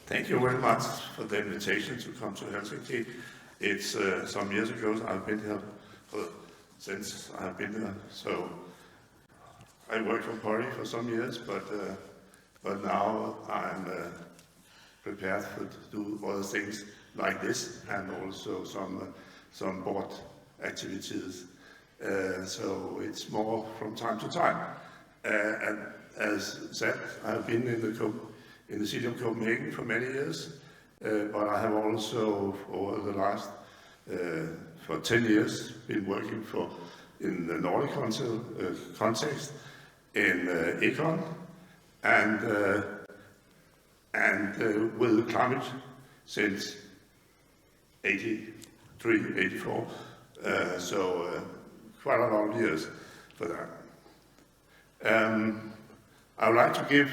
Thank you very much for the invitation to come to Helsinki. It's some years ago I've been here since I've been here. So I worked for Pori for some years, but now I'm prepared to do other things like this and also some board activities. So it's more from time to time. And as said, I've been in the city of Copenhagen for many years, but I have also, over the last for 10 years, been working in the Nordic Council context in Econ and with climate since 83, 84, so quite a lot of years for that. I would like to give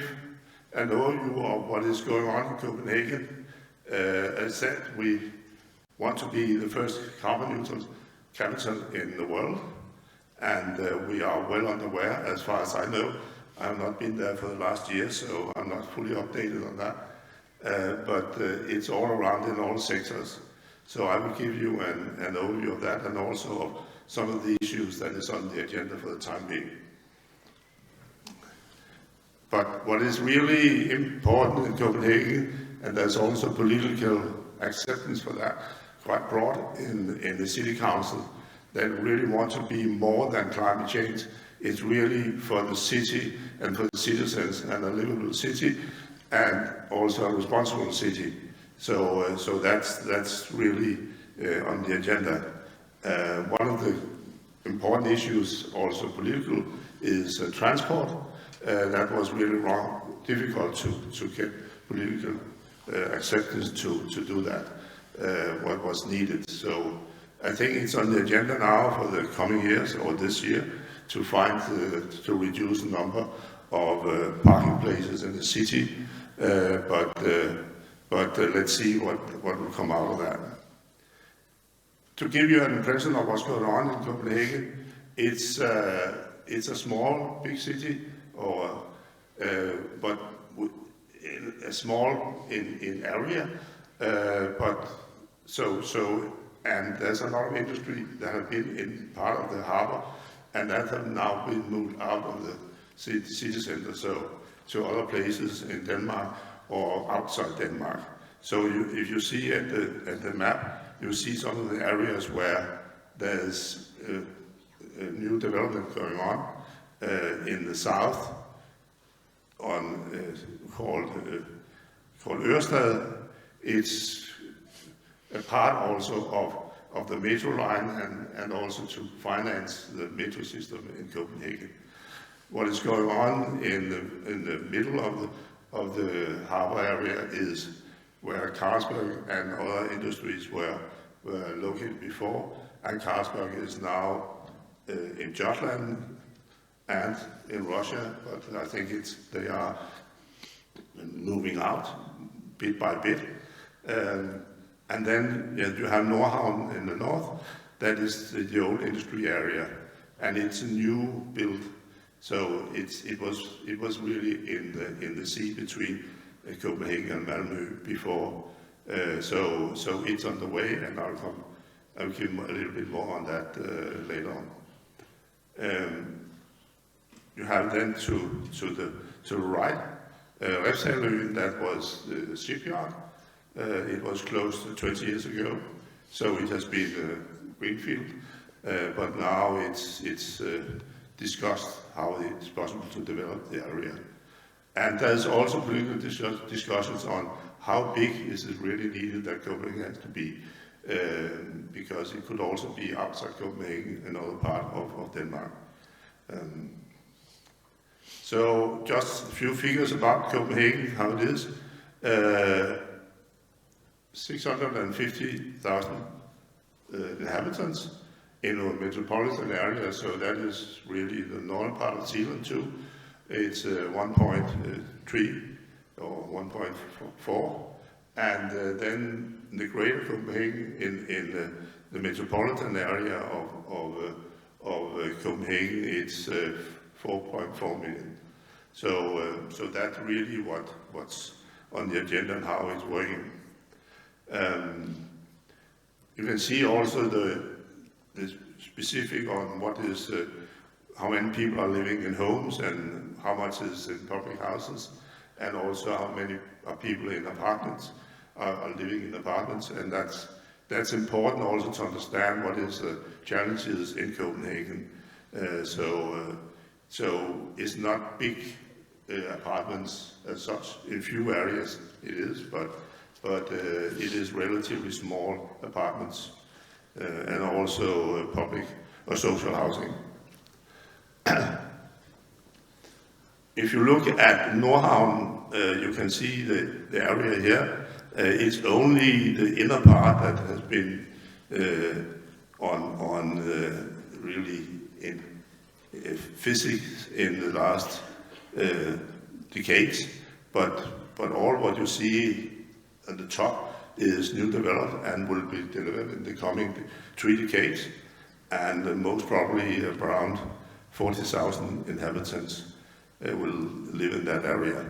an overview of what is going on in Copenhagen. As said, we want to be the first carbon neutral capital in the world, and we are well underway, as far as I know. I have not been there for the last year, so I'm not fully updated on that. But it's all around in all sectors. So I will give you an overview of that and also of some of the issues that is on the agenda for the time being. But what is really important in Copenhagen, and there's also political acceptance for that, quite broad in the city council, that really want to be more than climate change. It's really for the city and for the citizens and a livable city and also a responsible city. So that's really on the agenda. One of the important issues, also political, is transport. That was really difficult to get political acceptance to do that, what was needed. So I think it's on the agenda now for the coming years or this year to reduce the number of parking places in the city, but let's see what will come out of that. To give you an impression of what's going on in Copenhagen, it's a small, big city, but small in area, and there's a lot of industry that have been in part of the harbor, and that have now been moved out of the city center, so to other places in Denmark or outside Denmark. So if you see at the map, you see some of the areas where there's a new development going on in the south, called Ørestad. It's a part also of the metro line and also to finance the metro system in Copenhagen. What is going on in the middle of the harbor area is where Carlsberg and other industries were located before, and Carlsberg is now in Jutland and in Russia, but I think they are moving out bit by bit. And then you have Nordhavn in the north. That is the old industry area, and it's a new build. So it was really in the sea between Copenhagen and Malmö before. So it's on the way, and I'll give a little bit more on that later on. You have then to the right, Refshaleøen, that was the shipyard. It was closed 20 years ago, so it has been a greenfield, but now it's discussed how it's possible to develop the area. And there's also political discussions on how big is it really needed that Copenhagen has to be, because it could also be outside Copenhagen, another part of Denmark. So just a few figures about Copenhagen, how it is. 650,000 inhabitants in a metropolitan area, so that is really the northern part of Zealand too. It's 1.3 or 1.4, and then the greater Copenhagen in the metropolitan area of Copenhagen, it's 4.4 million. So that's really what's on the agenda and how it's working. You can see also the specific on what is how many people are living in homes and how much is in public houses, and also how many are people in apartments are living in apartments, and that's important also to understand what is the challenges in Copenhagen. So it's not big apartments as such. In few areas it is, but it is relatively small apartments and also public or social housing. If you look at Nordhavn, you can see the area here. It's only the inner part that has been really in physics in the last decades, but all what you see at the top is new developed and will be delivered in the coming 3 decades, and most probably around 40,000 inhabitants will live in that area.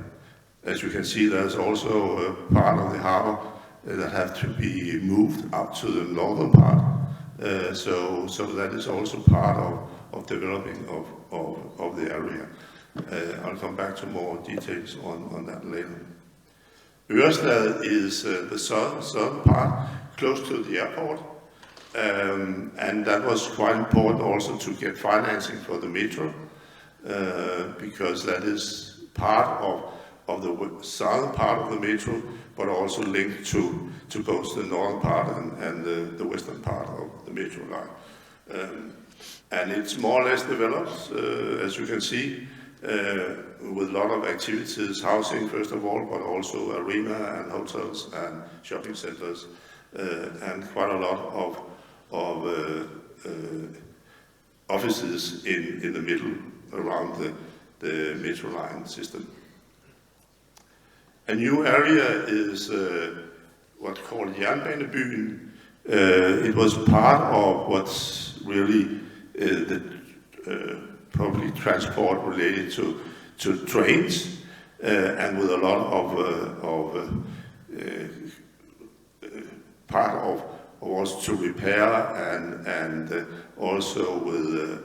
As you can see, there's also a part of the harbor that have to be moved up to the northern part, so that is also part of developing of the area. I'll come back to more details on that later. Ørestad is the southern part, close to the airport, and that was quite important also to get financing for the metro, because that is part of the southern part of the metro, but also linked to both the northern part and the western part of the metro line. And it's more or less developed, as you can see, with a lot of activities, housing first of all, but also arena and hotels and shopping centers, and quite a lot of offices in the middle around the metro line system. A new area is what's called Jernbanebyen. It was part of what's really the public transport related to trains, and with a lot of part of was to repair and also with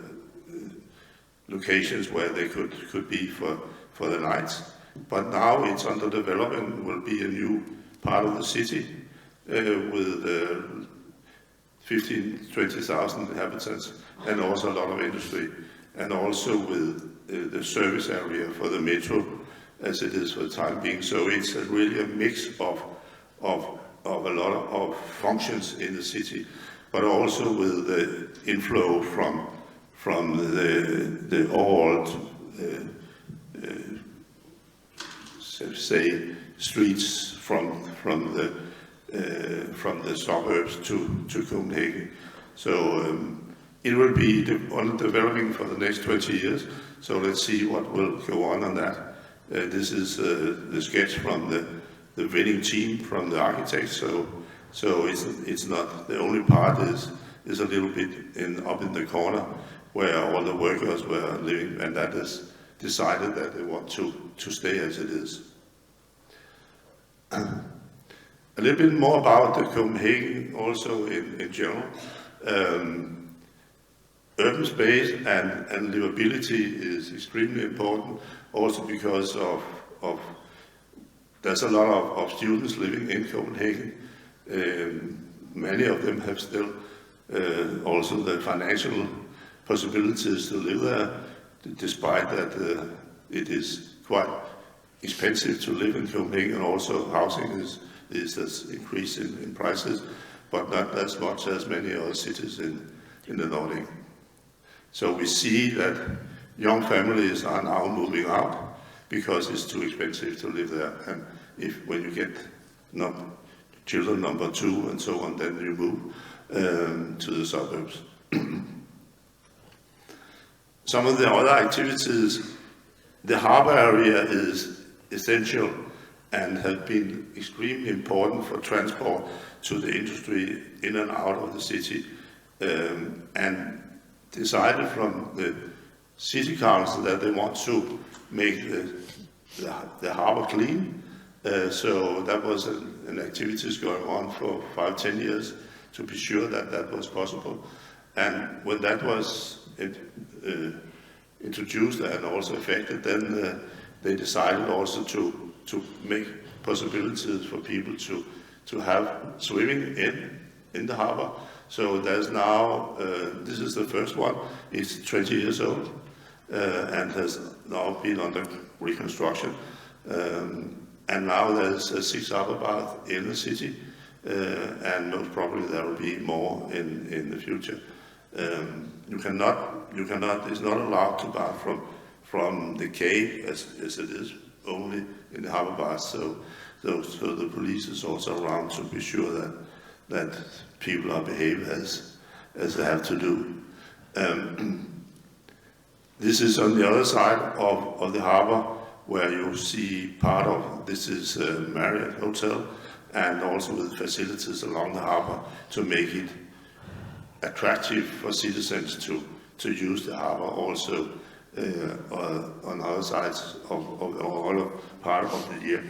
locations where they could be for the nights. But now it's under development, will be a new part of the city with 15,000-20,000 inhabitants, and also a lot of industry, and also with the service area for the metro as it is for the time being. So it's really a mix of a lot of functions in the city, but also with the inflow from the old say streets from the suburbs to Copenhagen. So it will be developing for the next 20 years. So let's see what will go on that. This is the sketch from the winning team from the architects. So it's not the only part is a little bit up in the corner where all the workers were living, and that is decided that they want to stay as it is. A little bit more about the Copenhagen also in general. Urban space and livability is extremely important, also because of there's a lot of students living in Copenhagen. Many of them have still also the financial possibilities to live there, despite that it is quite expensive to live in Copenhagen, and also housing is increased in prices, but not as much as many other cities in the Nordic. So we see that young families are now moving out because it's too expensive to live there, and when you get children number 2 and so on, then you move to the suburbs. Some of the other activities, the harbor area is essential and has been extremely important for transport to the industry in and out of the city, and decided from the city council that they want to make the harbor clean, So that was an activities going on for 5-10 years to be sure that that was possible. And when that was introduced and also affected, then they decided also to make possibilities for people to have swimming in the harbor. So there's now, this is the first one, it's 20 years old and has now been under reconstruction. And now there's 6 harbor baths in the city, and most probably there will be more in the future. It's not allowed to bath from the quay as it is only in the harbor baths. So the police is also around to be sure that people are behaved as they have to do. This is on the other side of the harbor, where you see part of, this is Marriott Hotel, and also with facilities along the harbor to make it attractive for citizens to use the harbor also on other sides of all part of the year.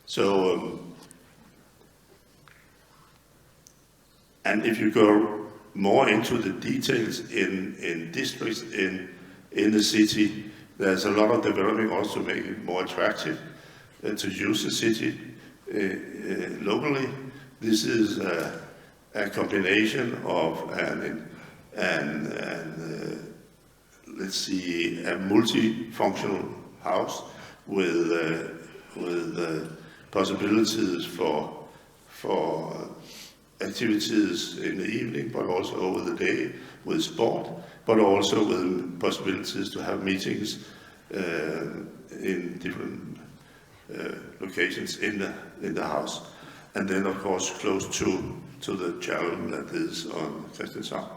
So, and if you go more into the details in districts in the city, there's a lot of development also to make it more attractive to use the city locally. This is a combination of let's see, a multifunctional house with possibilities for activities in the evening, but also over the day with sport, but also with possibilities to have meetings in different locations in the house, and then of course close to the channel that is on Christianshavn.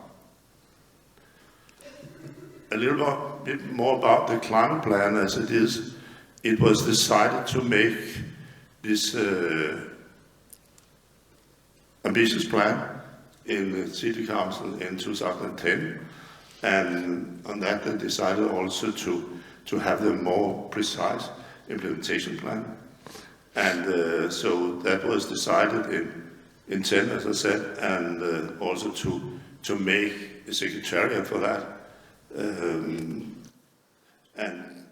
A little bit more about the climate plan as it is. It was decided to make this ambitious plan in the City Council in 2010, and on that they decided also to have a more precise implementation plan. And so that was decided in 10, as I said, and also to make a secretariat for that, and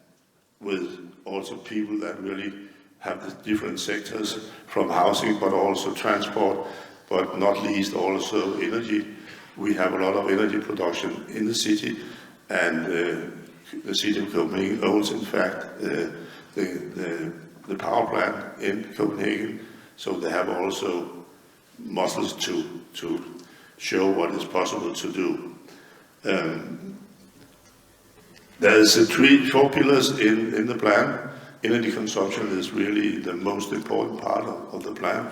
with also people that really have the different sectors from housing, but also transport, but not least also energy. We have a lot of energy production in the city, and the city of Copenhagen owns, in fact, the power plant in Copenhagen, so they have also muscles to show what is possible to do. There's 4 pillars in the plan. Energy consumption is really the most important part of the plan,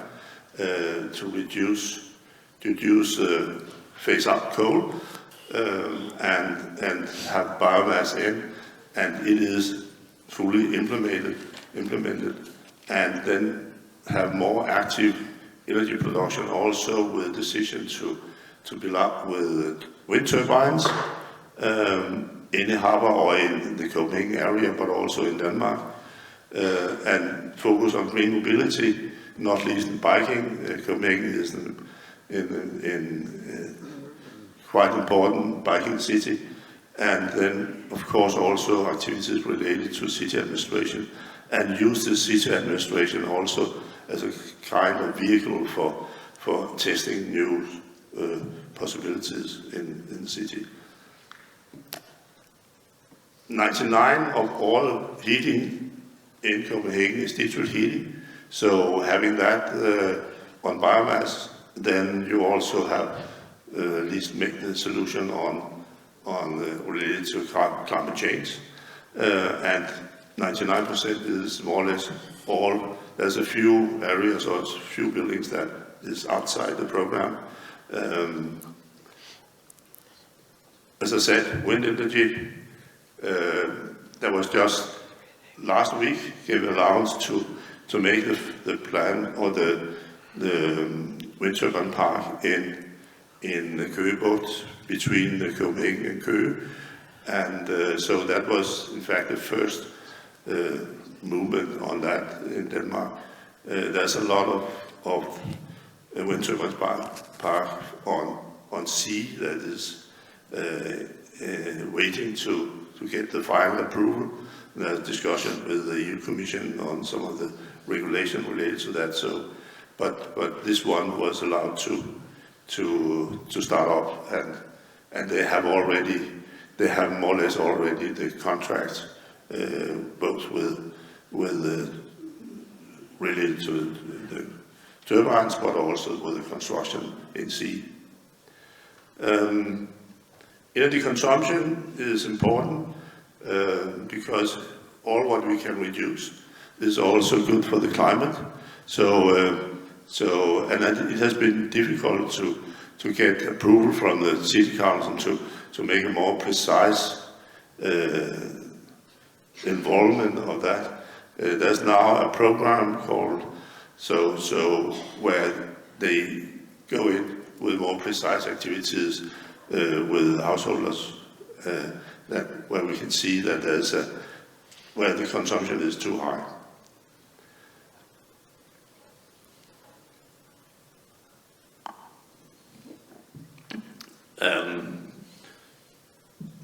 to reduce phase out coal and have biomass in, and it is fully implemented, and then have more active energy production, also with a decision to build up with wind turbines in the harbor or in the Copenhagen area, but also in Denmark, and focus on green mobility, not least in biking. Copenhagen is in quite important biking city, and then of course also activities related to city administration, and use the city administration also as a kind of vehicle for testing new possibilities in the city. 99% of all heating in Copenhagen is district heating, so having that on biomass, then you also have at least make the solution on related to climate change, and 99% is more or less all. There's a few areas or a few buildings that is outside the program. As I said, wind energy, there was just last week gave allowance to make the plan or the wind turbine park in Køge Bugt between Copenhagen and Køge, and so that was in fact the first movement on that in Denmark. There's a lot of wind turbines park on sea that is waiting to get the final approval. There's discussion with the EU Commission on some of the regulation related to that. So, but this one was allowed to start up, and they have more or less already the contracts, both with related to the turbines, but also with the construction in sea. Energy consumption is important because all what we can reduce is also good for the climate. And it has been difficult to get approval from the City Council to make a more precise involvement of that. There's now a program called where they go in with more precise activities with householders, where we can see that there's where the consumption is too high.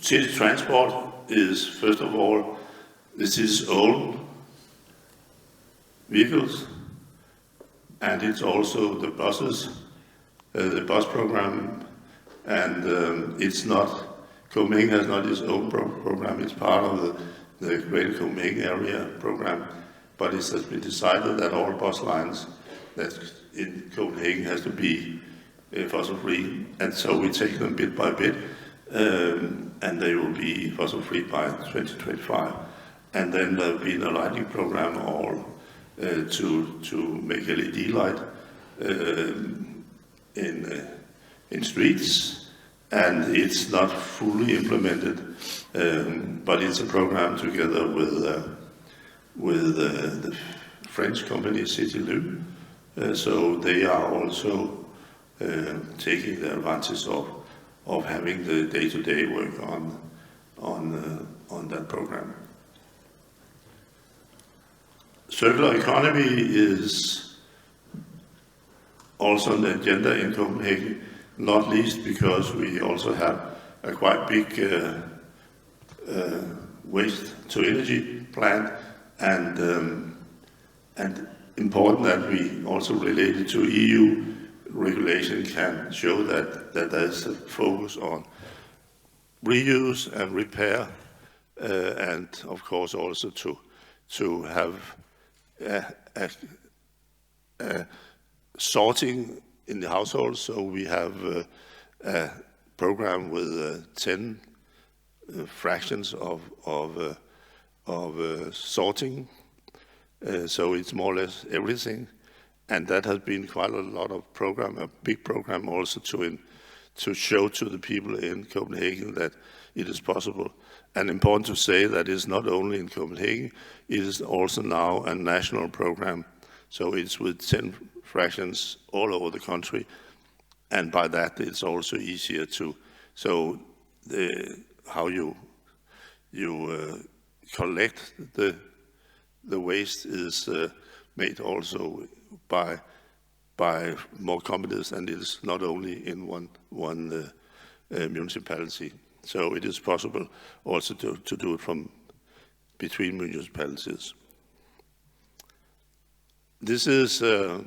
City transport is, first of all, the city's own vehicles, and it's also the buses, the bus program, and it's not, Copenhagen has not its own program, it's part of the Greater Copenhagen Area program, but it has been decided that all bus lines that in Copenhagen has to be fossil-free, and so we take them bit by bit, and they will be fossil-free by 2025. And then there will be a lighting program all to make LED light in streets, and it's not fully implemented, but it's a program together with the French company Citylux, so they are also taking the advantage of having the day-to-day work on that program. Circular economy is also on the agenda in Copenhagen, not least because we also have a quite big waste-to-energy plant, and important that we also related to EU regulation can show that there's a focus on reuse and repair, and of course also to have sorting in the household. So we have a program with 10 fractions of sorting. So it's more or less everything. And that has been quite a lot of program, a big program also to show to the people in Copenhagen that it is possible. And important to say that it's not only in Copenhagen, it is also now a national program. So it's with 10 fractions all over the country. And by that, it's also easier how you collect the waste is made also by more competence, and it is not only in one municipality. So it is possible also to do it from between municipalities. This is the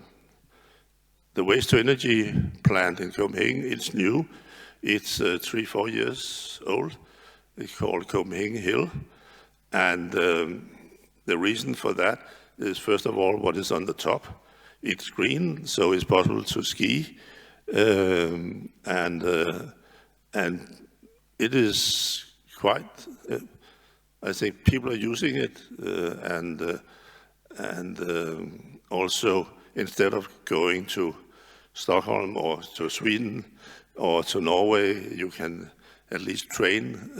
waste-to-energy plant in Copenhagen. It's new. It's 3-4 years old. It's called Copenhagen Hill. And the reason for that is, first of all, what is on the top. It's green, so it's possible to ski. And it is quite, I think people are using it, and also instead of going to Stockholm or to Sweden or to Norway, you can at least train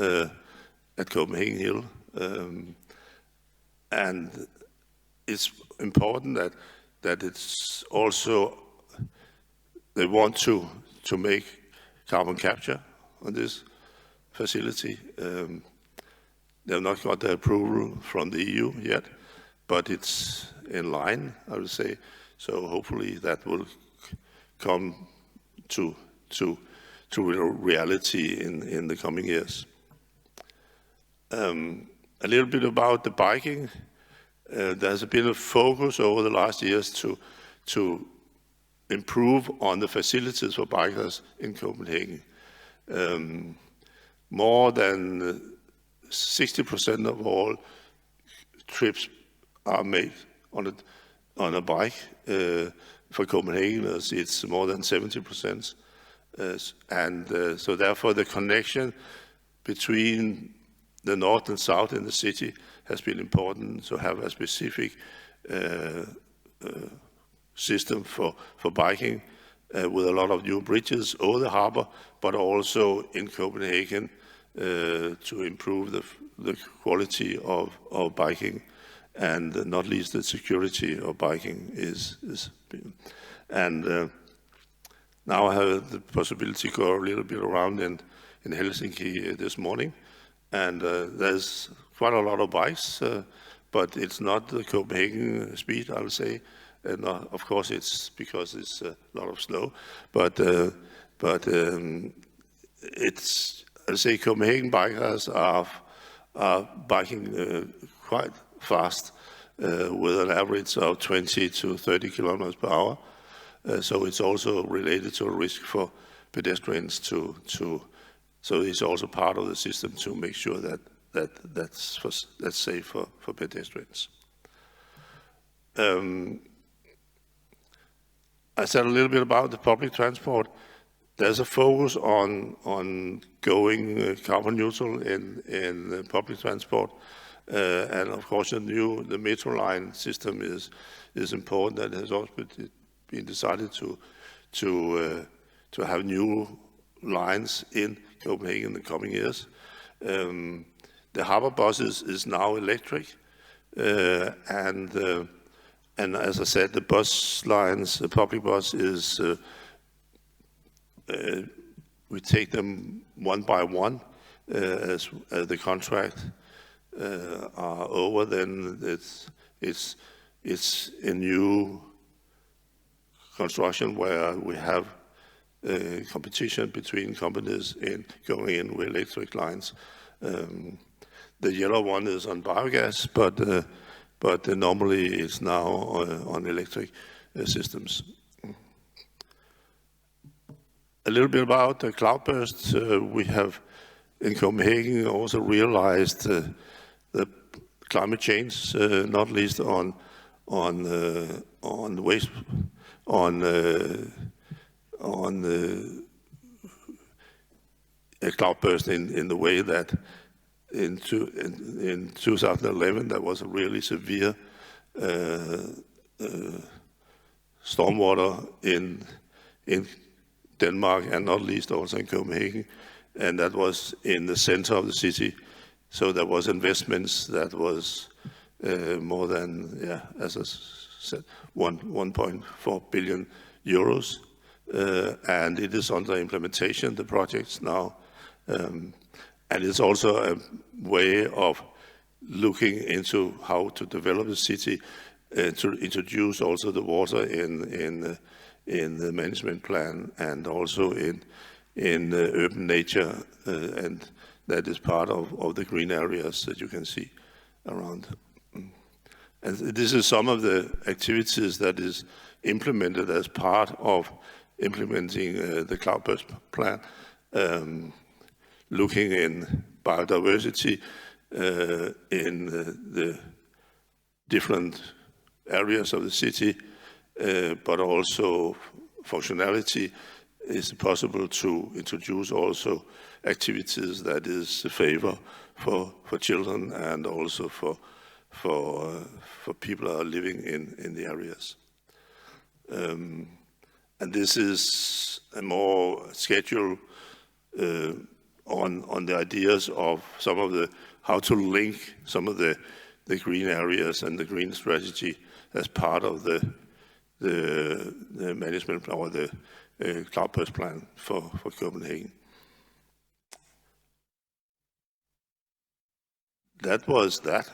at Copenhagen Hill. And it's important that it's also, they want to make carbon capture on this facility. They've not got the approval from the EU yet, but it's in line, I would say. So hopefully that will come to reality in the coming years. A little bit about the biking. There's been a focus over the last years to improve on the facilities for bikers in Copenhagen. More than 60% of all trips are made on a bike. For Copenhageners, it's more than 70%. So therefore the connection between the north and south in the city has been important to have a specific system for biking with a lot of new bridges over the harbor, but also in Copenhagen to improve the quality of biking, and not least the security of biking now I have the possibility to go a little bit around in Helsinki this morning, and there's quite a lot of bikes, but it's not the Copenhagen speed, I would say. And of course, it's because it's a lot of snow, but it's, I say, Copenhagen bikers are biking quite fast with an average of 20 to 30 kilometers per hour. So it's also related to a risk for pedestrians so it's also part of the system to make sure that's safe for pedestrians. I said a little bit about the public transport. There's a focus on going carbon neutral in public transport, and of course the metro line system is important. That has also been decided to have new lines in Copenhagen in the coming years. The harbor buses is now electric, and as I said, the bus lines, the public bus is, we take them one by one as the contract are over. Then it's a new construction where we have competition between companies in going in with electric lines. The yellow one is on biogas, but normally it's now on electric systems. A little bit about the cloudburst. We have in Copenhagen also realized the climate change, not least on waste, on a cloudburst in the way that in 2011 there was a really severe stormwater in Denmark, and not least also in Copenhagen, and that was in the center of the city. So there was investments that was more than, as I said, 1.4 billion euros, and it is under implementation, the projects now. And it's also a way of looking into how to develop the city, to introduce also the water in the management plan, and also in urban nature, and that is part of the green areas that you can see around. And this is some of the activities that is implemented as part of implementing the cloudburst plan. Looking in biodiversity in the different areas of the city, but also functionality. Is possible to introduce also activities that is a favor for children and also for people that are living in the areas. And this is a more schedule on the ideas of some of the, how to link some of the green areas and the green strategy as part of the management or the cloudburst plan for Copenhagen. That was that.